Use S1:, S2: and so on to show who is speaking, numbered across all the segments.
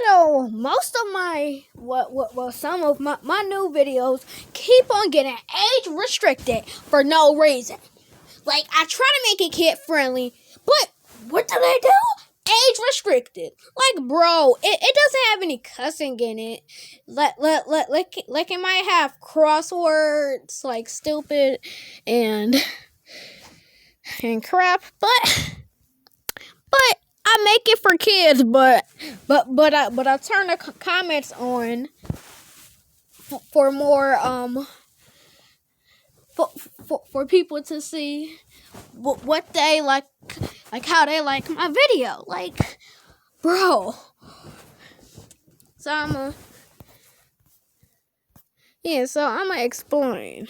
S1: So most of my some of my new videos keep on getting age restricted for no reason. Like I try to make it kid friendly, but what do they do? Age restricted. Like bro, it doesn't have any cussing in it. Like it might have crosswords like stupid and crap, but I make it for kids, but I turn the comments on for more for people to see what they like how they like my video, like bro. So I'm gonna explain.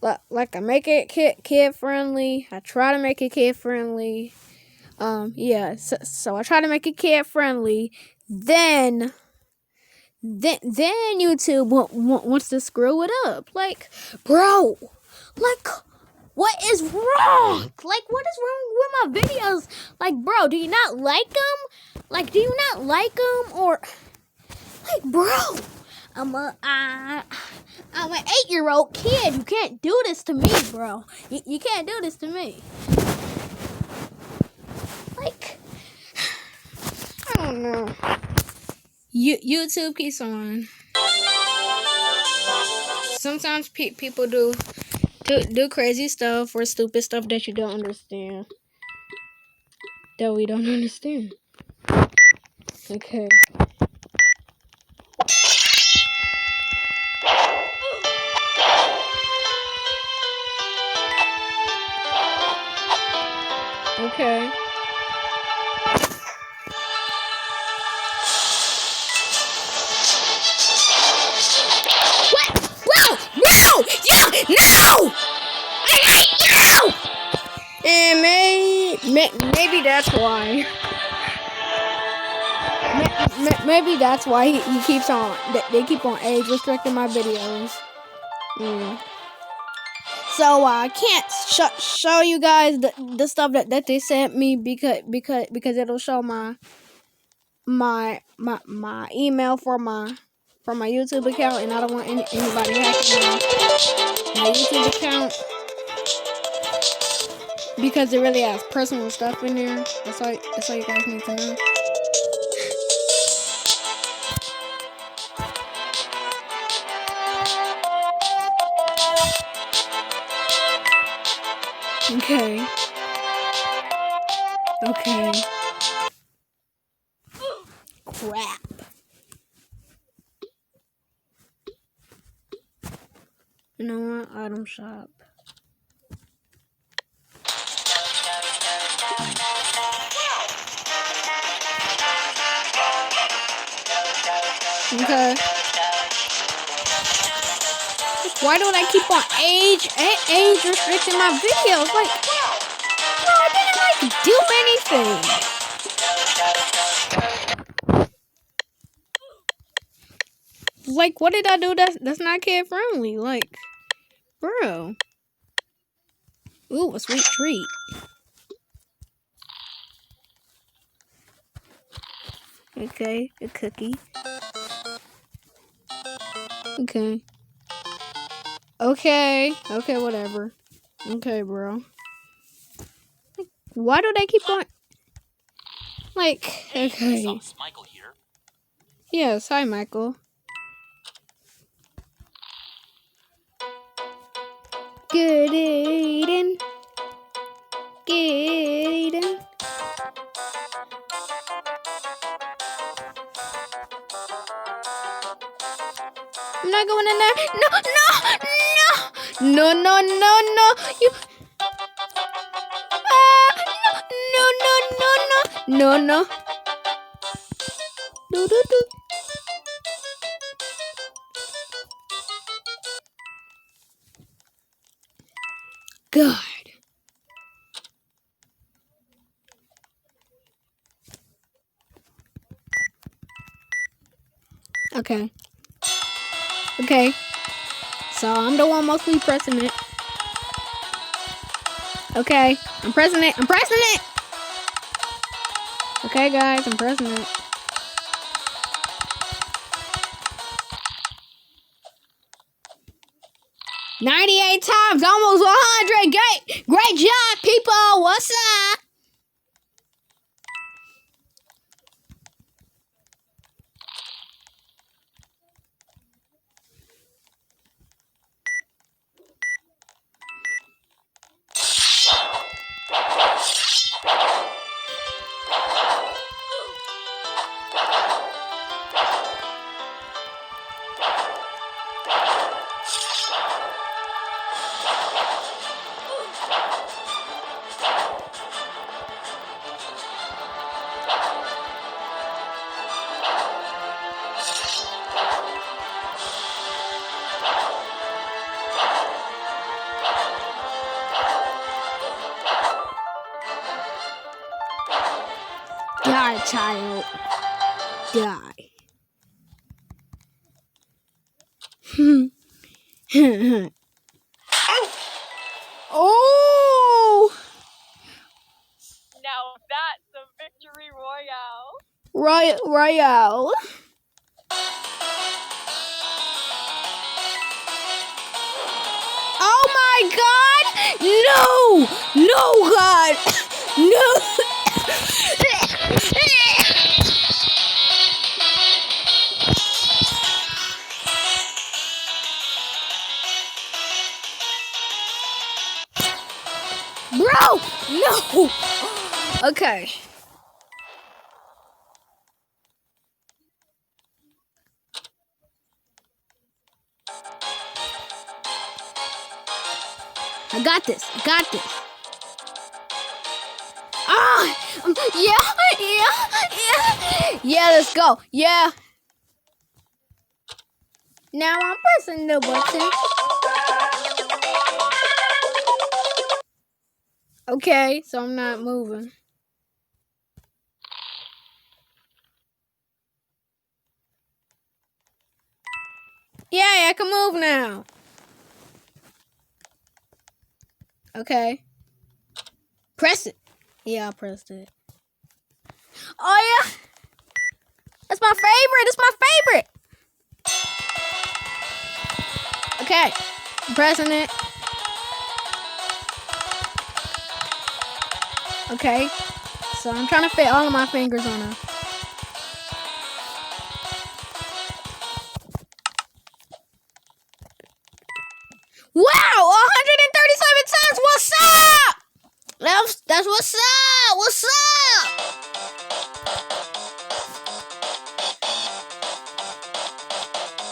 S1: Like I make it kid friendly. I try to make it kid friendly. So I try to make it kid friendly. Then YouTube wants to screw it up. Like, bro, like, what is wrong? Like, what is wrong with my videos? Like, bro, do you not like them? Like, do you not like them? Or, like, bro, I'm an 8-year-old kid. You can't do this to me, bro. You can't do this to me. Like, I don't know. YouTube keeps on. Sometimes people do crazy stuff or stupid stuff that you don't understand. That we don't understand. Okay. Okay. What? Bro! No! I hate you! And maybe that's why. Maybe that's why he keeps on. They keep on age restricting my videos. So I can't show you guys the stuff that they sent me because it'll show my email for my YouTube account, and I don't want anybody hacking my YouTube account because it really has personal stuff in there. That's all you guys need to know. Okay. Crap. You know what? Item shop. Okay. Why don't I keep on age restricting my videos? Like, no, I didn't do anything. Like, what did I do that's not kid friendly? Like, bro. Ooh, a sweet treat. Okay, a cookie. Okay, whatever. Okay, bro. Why do they keep on? Like, okay.
S2: It's Michael here.
S1: Yes, hi, Michael. Good evening. I'm not going in there. No. You. No. Do. God. Okay. So I'm the one mostly pressing it. Okay, I'm pressing it. Okay, guys, I'm pressing it. 98 times, almost 100. Great job, people. What's up? Die, child. Die. Oh!
S2: Now that's a victory royale.
S1: Royale. Oh my God! No! No, God! No! Bro! No! Okay. I got this. I got this. Ah! Yeah. Yeah, let's go. Yeah. Now I'm pressing the button. Okay, so I'm not moving. Yeah, I can move now. Okay. Press it. Yeah, I pressed it. Oh, yeah. That's my favorite. It's my favorite. Okay. I'm pressing it. Okay. So I'm trying to fit all of my fingers on her. Wow! 137 times. What's up? That's what's up. What's up?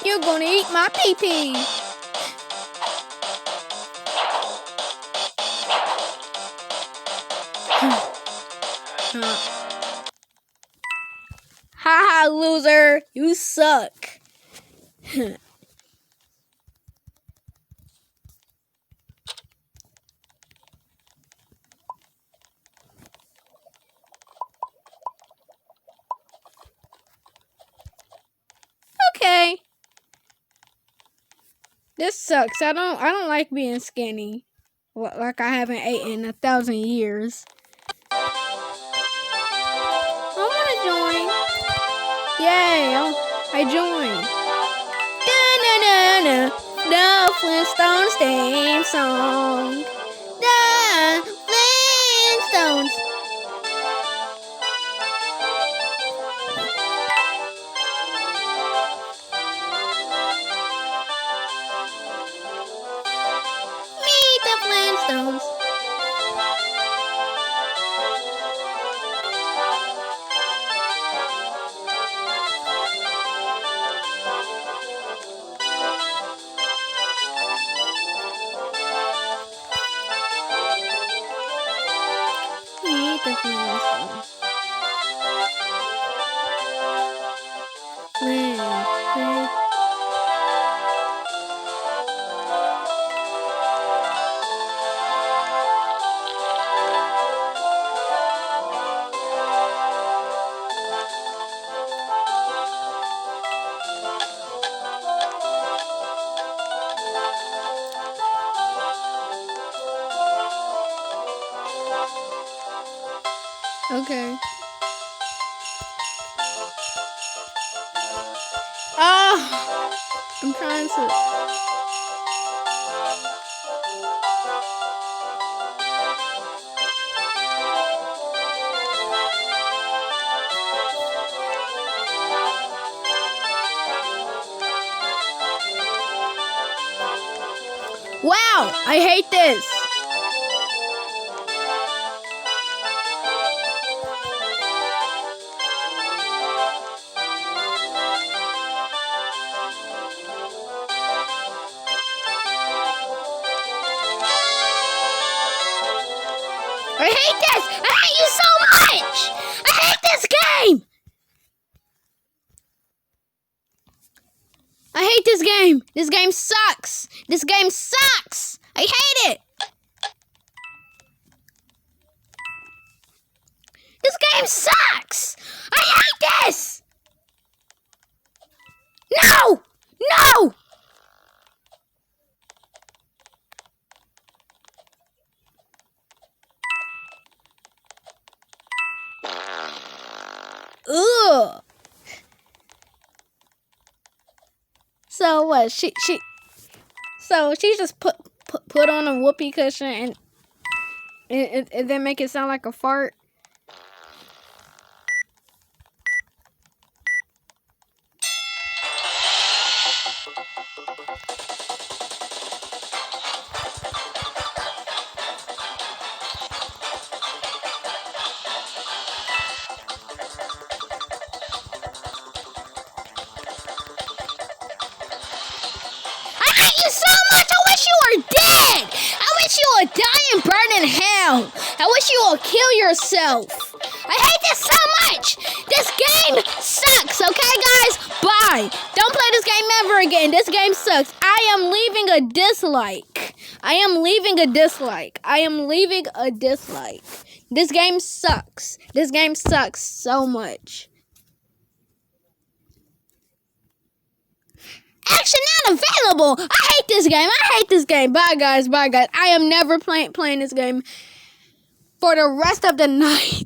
S1: You're gonna eat my pee-pee. Haha, loser. You suck. Okay. This sucks. I don't like being skinny. Like I haven't eaten in 1,000 years. I wanna join. Yay, I joined. Da-na-na-na. The Flintstones theme song. The Flintstones. Meet the Flintstones. Meet the Flintstones. Okay. Oh, I'm trying to. Wow, I hate this. I hate this! I hate you so much! I hate this game! I hate this game! This game sucks! This game sucks! I hate it! This game sucks! I hate this! No! No! Ugh. So what? She just put on a whoopee cushion and then make it sound like a fart. You so much. I wish you were dead. I wish you would die and burn in hell. I wish you would kill yourself. I hate this so much. This game sucks. Okay, guys? Bye. Don't play this game ever again. This game sucks. I am leaving a dislike. I am leaving a dislike. I am leaving a dislike. This game sucks. This game sucks so much. Action not available. I hate this game. I hate this game. Bye, guys. Bye, guys. I am never playing this game for the rest of the night.